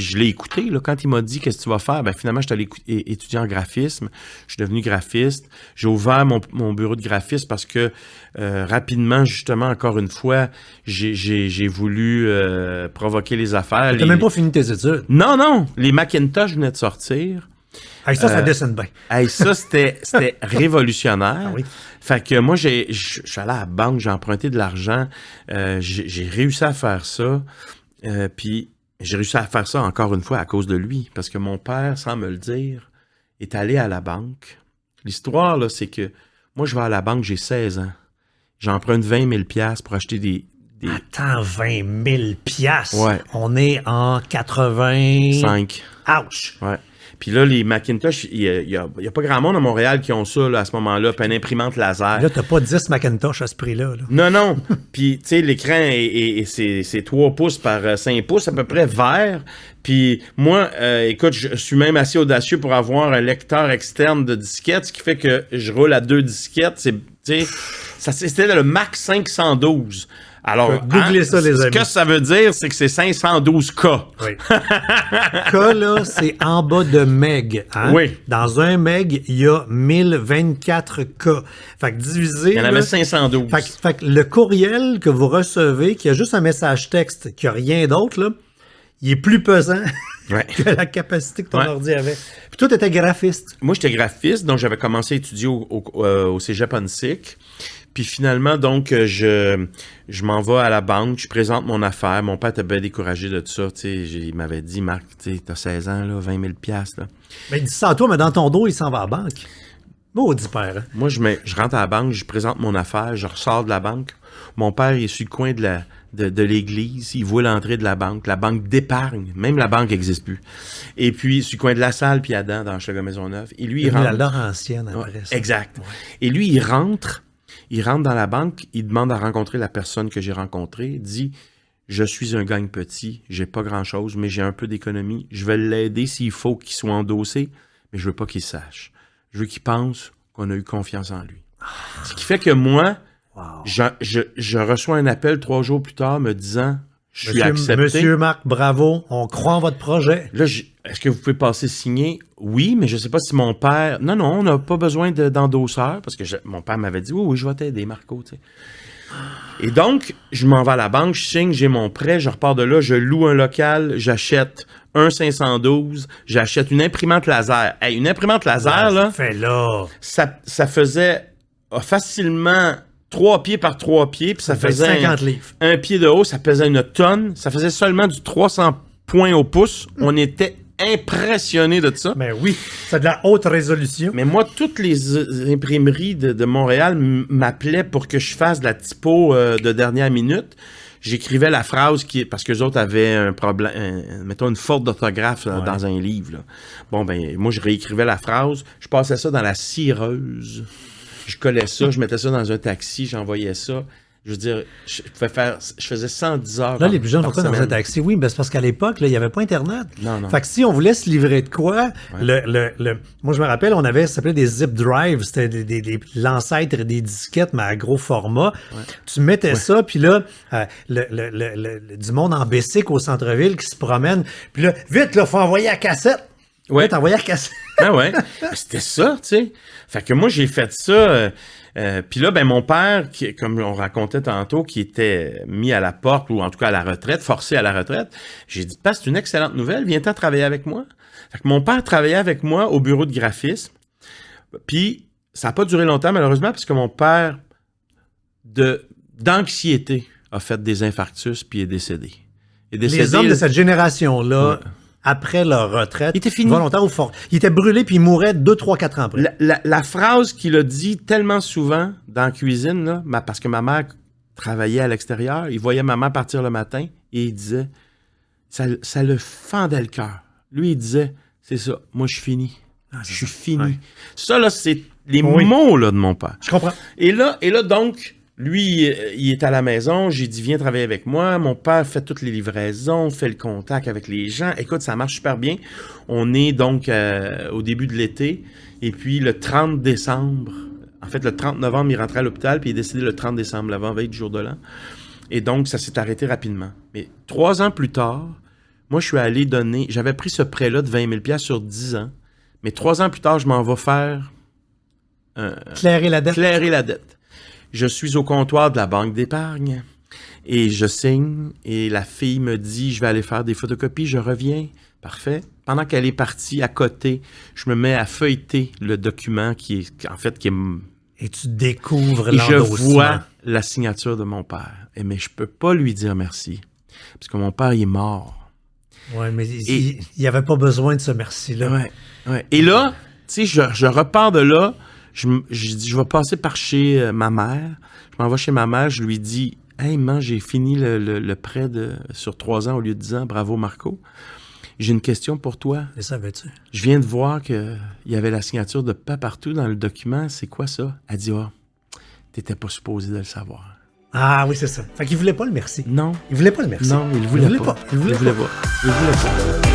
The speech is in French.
je l'ai écouté, là, quand il m'a dit qu'est-ce que tu vas faire, ben finalement, je suis allé étudier en graphisme. Je suis devenu graphiste. J'ai ouvert mon bureau de graphiste parce que rapidement, justement, encore une fois, j'ai voulu provoquer les affaires. T'as même pas fini tes études. Non. Les Macintosh venaient de sortir. Hey, ça dessine bien. Hey, ça, c'était révolutionnaire. Ah oui. Fait que moi, je suis allé à la banque, j'ai emprunté de l'argent. J'ai réussi à faire ça. Puis j'ai réussi à faire ça encore une fois à cause de lui. Parce que mon père, sans me le dire, est allé à la banque. L'histoire, là, c'est que moi, je vais à la banque, j'ai 16 ans. J'emprunte 20 000 $ pour acheter des... Attends, 20 000 $. Ouais. On est en 80... 5. Ouch! Ouais. Puis là, les Macintosh, il y a pas grand monde à Montréal qui ont ça là, à ce moment-là, puis une imprimante laser. Là, t'as pas 10 Macintosh à ce prix-là. Là. Non. Puis, tu sais, l'écran, c'est 3 pouces par 5 pouces, à peu près vert. Puis moi, écoute, je suis même assez audacieux pour avoir un lecteur externe de disquettes, ce qui fait que je roule à 2 disquettes. C'était le Mac 512. Alors, googlez ça, les amis. Ce que ça veut dire, c'est que c'est 512K. Oui. K, là, c'est en bas de meg. Hein? Oui. Dans un meg, il y a 1024 K. Fait que divisé... Il y en avait 512. Fait que le courriel que vous recevez, qui a juste un message texte, qui a rien d'autre, là, il est plus pesant que la capacité que ton ordi avait. Puis toi, t'étais graphiste. Moi, j'étais graphiste, donc j'avais commencé à étudier au Cégep Onsic. Puis finalement, donc, je m'en vais à la banque, je présente mon affaire. Mon père était bien découragé de tout ça. Il m'avait dit, Marc, t'as 16 ans, là, 20 000 $ là. Mais il dit ça à toi, mais dans ton dos, il s'en va à la banque. Maudit père. Hein? Moi, je rentre à la banque, je présente mon affaire, je ressors de la banque. Mon père, il est sur le coin de l'église, il voit l'entrée de la banque d'épargne. Même la banque n'existe plus. Et puis, sur le coin de la salle, puis Adam, dans Chagrin Maisonneuve. Et lui, il rentre. La Laurentienne, après ça. Exact. Ouais. Et lui, il rentre dans la banque, il demande à rencontrer la personne que j'ai rencontrée, il dit « Je suis un gagne petit, j'ai pas grand-chose, mais j'ai un peu d'économie. Je vais l'aider s'il faut qu'il soit endossé, mais je veux pas qu'il sache. Je veux qu'il pense qu'on a eu confiance en lui. » Ce qui fait que moi, je reçois un appel 3 jours plus tard me disant « Je suis accepté. » Monsieur Marc, bravo, on croit en votre projet. Là, est-ce que vous pouvez passer signer? Oui, mais je ne sais pas si mon père... Non, on n'a pas besoin d'endosseur, parce que mon père m'avait dit, oui, je vais t'aider, Marco, tu sais. Et donc, je m'en vais à la banque, je signe, j'ai mon prêt, je repars de là, je loue un local, j'achète un 512, j'achète une imprimante laser. Hey, une imprimante laser, ça faisait facilement 3 pieds par 3 pieds, puis ça faisait 50 livres. Un pied de haut, ça pesait 1 tonne, ça faisait seulement du 300 points au pouce. On était impressionné de ça. Mais oui, c'est de la haute résolution. Mais moi, toutes les imprimeries de Montréal m'appelaient pour que je fasse de la typo de dernière minute. J'écrivais la phrase parce que les autres avaient un problème, mettons une faute d'orthographe dans un livre. Là. Bon, ben, moi, je réécrivais la phrase. Je passais ça dans la cireuse. Je collais ça, je mettais ça dans un taxi, j'envoyais ça. Je veux dire, je faisais 110 heures. Là, les plus jeunes, pourquoi dans un taxi? Oui, mais c'est parce qu'à l'époque, il n'y avait pas Internet. Non. Fait que si on voulait se livrer de quoi, moi, je me rappelle, ça s'appelait des zip drives. C'était l'ancêtre des disquettes, mais à gros format. Ouais. Tu mettais ça, puis là, du monde en bicycle au centre-ville qui se promène. Puis là, vite, là, faut envoyer à cassette. Ouais. T'envoyais à cassette. Ah ouais. C'était ça, tu sais. Fait que moi, j'ai fait ça. Puis là, ben mon père, comme on racontait tantôt, qui était mis à la porte, ou en tout cas à la retraite, forcé à la retraite, j'ai dit, c'est une excellente nouvelle, viens-t'en travailler avec moi. Fait que mon père travaillait avec moi au bureau de graphisme. Puis ça n'a pas duré longtemps, malheureusement, parce que mon père, d'anxiété, a fait des infarctus, puis est décédé. Les hommes de cette génération-là... Ouais. Après leur retraite, il était fini. Volontaire ou fort. Il était brûlé puis il mourait 2, 3, 4 ans après. La phrase qu'il a dit tellement souvent dans la cuisine, là, parce que ma mère travaillait à l'extérieur, il voyait maman partir le matin et il disait, ça le fendait le cœur. Lui, il disait, c'est ça, moi je suis fini. Je suis fini. Ouais. Ça, là, c'est les mots là, de mon père. Je comprends. Et là donc, lui, il est à la maison, j'ai dit, viens travailler avec moi. Mon père fait toutes les livraisons, fait le contact avec les gens. Écoute, ça marche super bien. On est donc au début de l'été. Et puis, le 30 décembre, en fait, le 30 novembre, il rentrait à l'hôpital, puis il est décédé le 30 décembre, l'avant-veille du jour de l'an. Et donc, ça s'est arrêté rapidement. Mais 3 ans plus tard, Moi, je suis allé donner... J'avais pris ce prêt-là de 20 000 $ sur 10 ans. Mais 3 ans plus tard, je m'en vais faire... Clairer la dette. Clairer la dette. Je suis au comptoir de la banque d'épargne et je signe et la fille me dit, je vais aller faire des photocopies, je reviens. Parfait. Pendant qu'elle est partie à côté, je me mets à feuilleter le document qui est... Et tu découvres et je l'endossement. vois la signature de mon père. Mais je peux pas lui dire merci. Parce que mon père, il est mort. Oui, mais il n'y avait pas besoin de ce merci-là. Ouais. Et là, tu sais, je repars de là. Je dis, je vais passer par chez ma mère. Je m'en vais chez ma mère. Je lui dis, hey, maman, j'ai fini le prêt sur 3 ans au lieu de 10 ans. Bravo, Marco. J'ai une question pour toi. Et savais-tu? Je viens de voir qu'il y avait la signature de pas partout dans le document. C'est quoi ça? Elle dit, t'étais pas supposé de le savoir. Ah oui, c'est ça. Fait qu'il voulait pas le merci. Non. Il voulait pas le merci. Non, il voulait pas. Il voulait pas. Il voulait pas.